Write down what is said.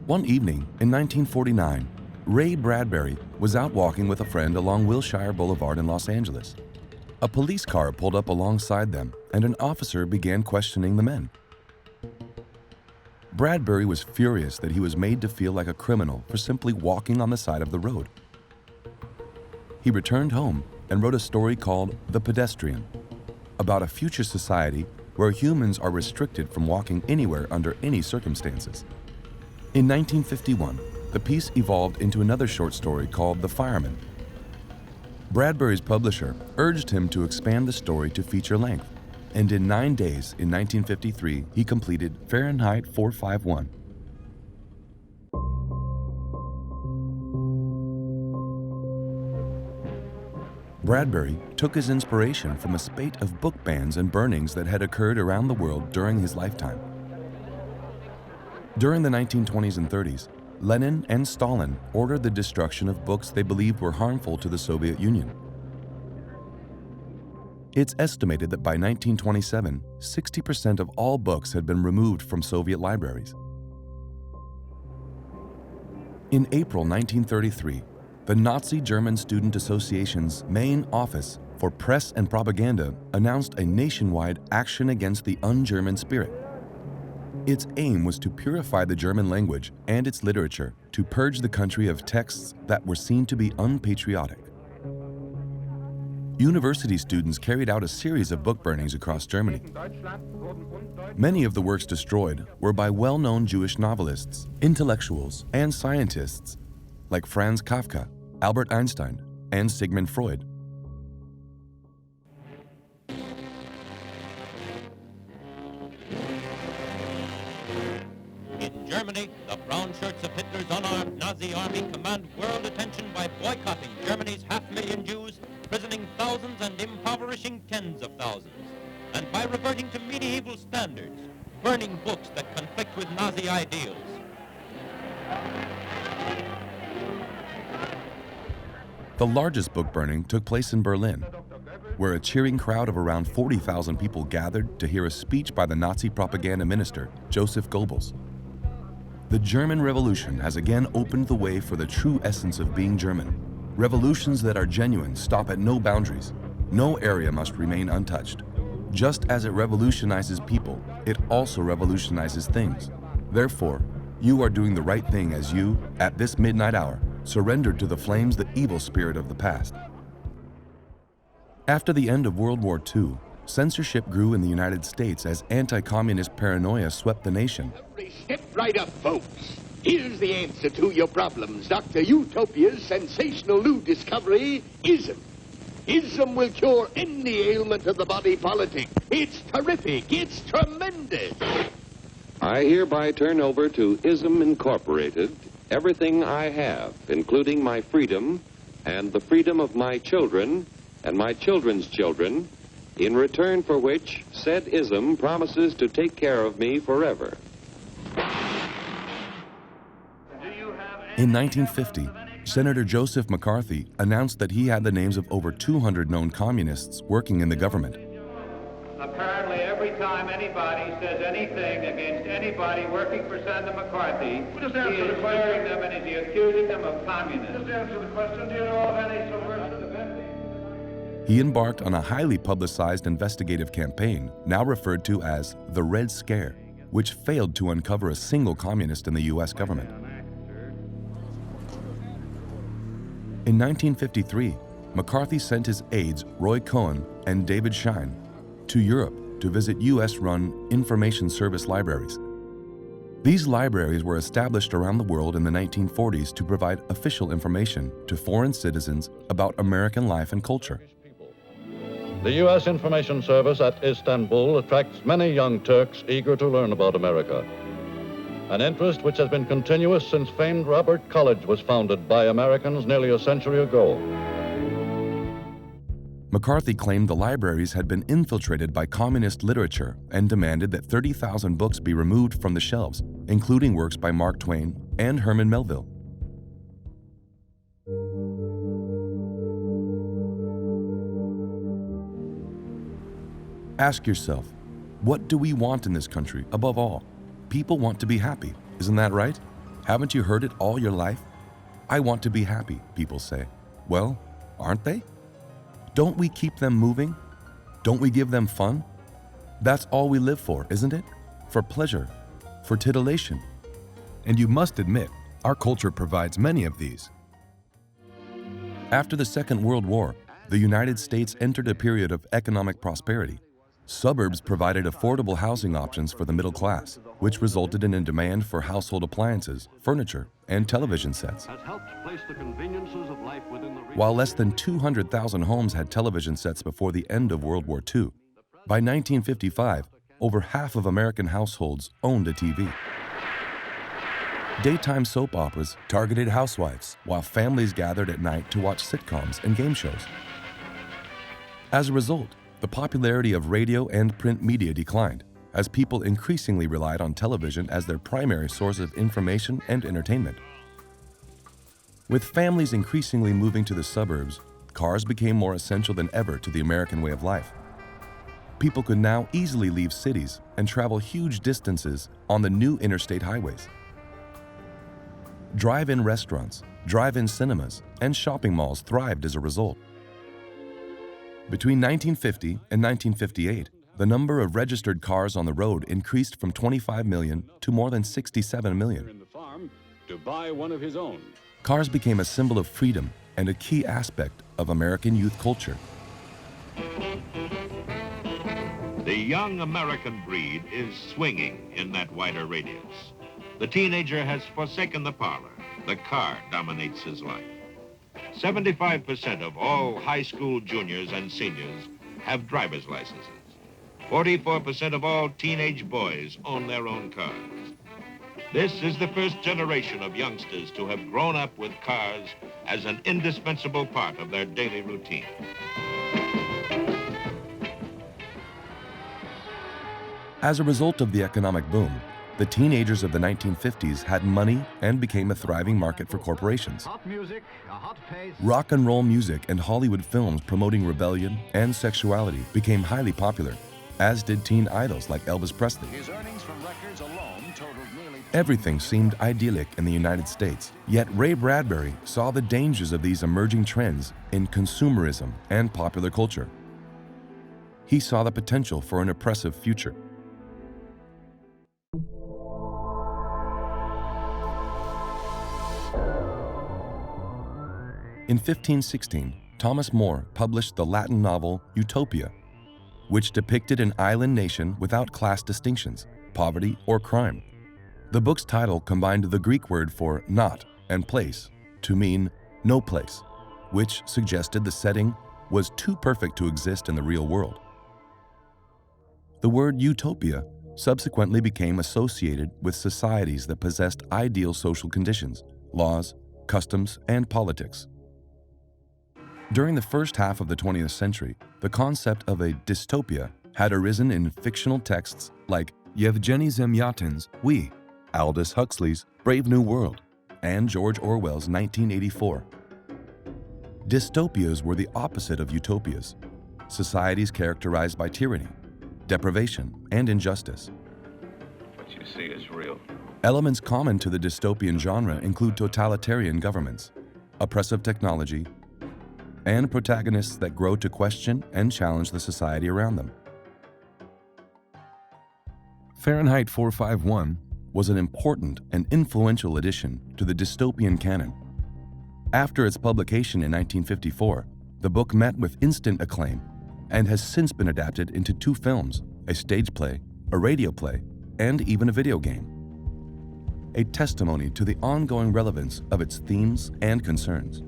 One evening in 1949, Ray Bradbury was out walking with a friend along Wilshire Boulevard in Los Angeles. A police car pulled up alongside them, and an officer began questioning the men. Bradbury was furious that he was made to feel like a criminal for simply walking on the side of the road. He returned home and wrote a story called The Pedestrian, about a future society where humans are restricted from walking anywhere under any circumstances. In 1951, the piece evolved into another short story called The Fireman. Bradbury's publisher urged him to expand the story to feature length, and in 9 days in 1953, he completed Fahrenheit 451. Bradbury took his inspiration from a spate of book bans and burnings that had occurred around the world during his lifetime. During the 1920s and 30s, Lenin and Stalin ordered the destruction of books they believed were harmful to the Soviet Union. It's estimated that by 1927, 60% of all books had been removed from Soviet libraries. In April 1933, the Nazi German Student Association's main office for press and propaganda announced a nationwide action against the un-German spirit. Its aim was to purify the German language and its literature to purge the country of texts that were seen to be unpatriotic. University students carried out a series of book burnings across Germany. Many of the works destroyed were by well-known Jewish novelists, intellectuals, and scientists like Franz Kafka, Albert Einstein, and Sigmund Freud. In Germany, the brown shirts of Hitler's unarmed Nazi army command world attention by boycotting Germany's 500,000 Jews, prisoning thousands and impoverishing tens of thousands, and by reverting to medieval standards, burning books that conflict with Nazi ideals. The largest book burning took place in Berlin, where a cheering crowd of around 40,000 people gathered to hear a speech by the Nazi propaganda minister, Joseph Goebbels. The German Revolution has again opened the way for the true essence of being German. Revolutions that are genuine stop at no boundaries. No area must remain untouched. Just as it revolutionizes people, it also revolutionizes things. Therefore, you are doing the right thing as you, at this midnight hour, surrendered to the flames the evil spirit of the past. After the end of World War II, censorship grew in the United States as anti-communist paranoia swept the nation. Step right up, folks. Here's the answer to your problems. Dr. Utopia's sensational new discovery, ism. Ism will cure any ailment of the body politic. It's terrific. It's tremendous. I hereby turn over to Ism Incorporated everything I have, including my freedom and the freedom of my children and my children's children, in return for which said ism promises to take care of me forever. In 1950, Senator Joseph McCarthy announced that he had the names of over 200 known communists working in the government. Apparently, every time anybody says anything against anybody working for Senator McCarthy, he is swearing them and is he accusing them of communism. Just answer the question. Do you know of any subversive event? He embarked on a highly publicized investigative campaign, now referred to as the Red Scare, which failed to uncover a single communist in the U.S. government. In 1953, McCarthy sent his aides Roy Cohn and David Schein to Europe to visit U.S.-run information service libraries. These libraries were established around the world in the 1940s to provide official information to foreign citizens about American life and culture. The U.S. Information Service at Istanbul attracts many young Turks eager to learn about America, an interest which has been continuous since famed Robert College was founded by Americans nearly a century ago. McCarthy claimed the libraries had been infiltrated by communist literature and demanded that 30,000 books be removed from the shelves, including works by Mark Twain and Herman Melville. Ask yourself, what do we want in this country above all? People want to be happy, isn't that right? Haven't you heard it all your life? I want to be happy, people say. Well, aren't they? Don't we keep them moving? Don't we give them fun? That's all we live for, isn't it? For pleasure, for titillation. And you must admit, our culture provides many of these. After the Second World War, the United States entered a period of economic prosperity. Suburbs provided affordable housing options for the middle class, which resulted in a demand for household appliances, furniture, and television sets. While less than 200,000 homes had television sets before the end of World War II, by 1955, over half of American households owned a TV. Daytime soap operas targeted housewives, while families gathered at night to watch sitcoms and game shows. As a result, the popularity of radio and print media declined, as people increasingly relied on television as their primary source of information and entertainment. With families increasingly moving to the suburbs, cars became more essential than ever to the American way of life. People could now easily leave cities and travel huge distances on the new interstate highways. Drive-in restaurants, drive-in cinemas, and shopping malls thrived as a result. Between 1950 and 1958, the number of registered cars on the road increased from 25 million to more than 67 million. Cars became a symbol of freedom and a key aspect of American youth culture. The young American breed is swinging in that wider radius. The teenager has forsaken the parlor. The car dominates his life. 75% of all high school juniors and seniors have driver's licenses. 44% of all teenage boys own their own cars. This is the first generation of youngsters to have grown up with cars as an indispensable part of their daily routine. As a result of the economic boom, the teenagers of the 1950s had money and became a thriving market for corporations. Hot music, a hot pace. Rock and roll music and Hollywood films promoting rebellion and sexuality became highly popular, as did teen idols like Elvis Presley. His earnings from records alone totaled nearly... Everything seemed idyllic in the United States, yet Ray Bradbury saw the dangers of these emerging trends in consumerism and popular culture. He saw the potential for an oppressive future. In 1516, Thomas More published the Latin novel Utopia, which depicted an island nation without class distinctions, poverty, or crime. The book's title combined the Greek word for not and place to mean no place, which suggested the setting was too perfect to exist in the real world. The word utopia subsequently became associated with societies that possessed ideal social conditions, laws, customs, and politics. During the first half of the 20th century, the concept of a dystopia had arisen in fictional texts like Yevgeny Zamyatin's We, Aldous Huxley's Brave New World, and George Orwell's 1984. Dystopias were the opposite of utopias, societies characterized by tyranny, deprivation, and injustice. What you see is real. Elements common to the dystopian genre include totalitarian governments, oppressive technology, and protagonists that grow to question and challenge the society around them. Fahrenheit 451 was an important and influential addition to the dystopian canon. After its publication in 1954, the book met with instant acclaim and has since been adapted into 2 films, a stage play, a radio play, and even a video game. A testimony to the ongoing relevance of its themes and concerns.